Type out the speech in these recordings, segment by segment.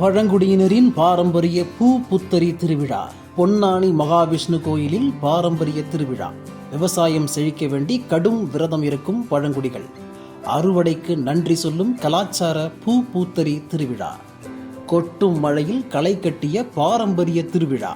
பழங்குடியினரின் பாரம்பரிய பூ புத்தரி திருவிழா. பொன்னானி மகாவிஷ்ணு கோயிலில் பாரம்பரிய திருவிழா. விவசாயம் செழிக்க வேண்டி கடும் விரதம் இருக்கும் பழங்குடிகள். அறுவடைக்கு நன்றி சொல்லும் கலாச்சார பூ பூத்தரி திருவிழா. கொட்டும் மழையில் களை கட்டிய பாரம்பரிய திருவிழா.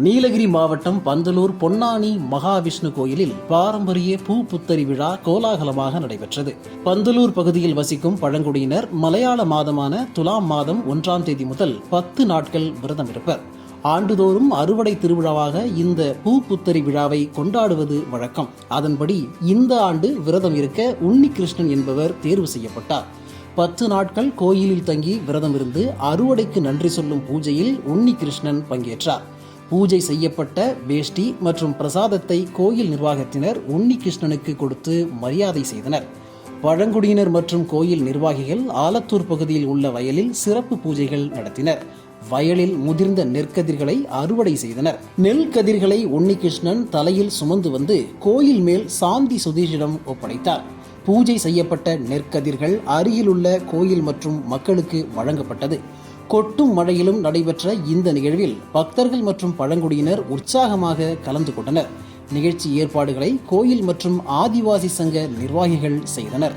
நீலகிரி மாவட்டம் பந்தலூர் பொன்னானி மகாவிஷ்ணு கோயிலில் பாரம்பரிய பூ புத்தரி விழா கோலாகலமாக நடைபெற்றது. பந்தலூர் பகுதியில் வசிக்கும் பழங்குடியினர் மலையாள மாதமான துலாம் மாதம் 1ஆம் தேதி முதல் 10 நாட்கள் விரதம் இருப்பர். ஆண்டுதோறும் அறுவடை திருவிழாவாக இந்த பூ புத்தரி விழாவை கொண்டாடுவது வழக்கம். அதன்படி இந்த ஆண்டு விரதம் இருக்க உன்னிகிருஷ்ணன் என்பவர் தேர்வு செய்யப்பட்டார். 10 நாட்கள் கோயிலில் தங்கி விரதம் இருந்து அறுவடைக்கு நன்றி சொல்லும் பூஜையில் உன்னிகிருஷ்ணன் பங்கேற்றார். பூஜை செய்யப்பட்ட வேஷ்டி மற்றும் பிரசாதத்தை கோயில் நிர்வாகத்தினர் உன்னிகிருஷ்ணனுக்கு கொடுத்து மரியாதை செய்தனர். பழங்குடியினர் மற்றும் கோயில் நிர்வாகிகள் ஆலத்தூர் பகுதியில் உள்ள வயலில் சிறப்பு பூஜைகள் நடத்தினர். வயலில் முதிர்ந்த நெற்கதிர்களை அறுவடை செய்தனர். நெல் கதிர்களை உன்னிகிருஷ்ணன் தலையில் சுமந்து வந்து கோயில் மேல் சாந்தி சுதீஷிடம் ஒப்படைத்தார். பூஜை செய்யப்பட்ட நெற்கதிர்கள் அருகிலுள்ள கோயில் மற்றும் மக்களுக்கு வழங்கப்பட்டது. கொட்டும் மழையிலும் நடைபெற்ற இந்த நிகழ்வில் பக்தர்கள் மற்றும் பழங்குடியினர் உற்சாகமாக கலந்து கொண்டனர். நிகழ்ச்சி ஏற்பாடுகளை கோயில் மற்றும் ஆதிவாசி சங்க நிர்வாகிகள் செய்தனர்.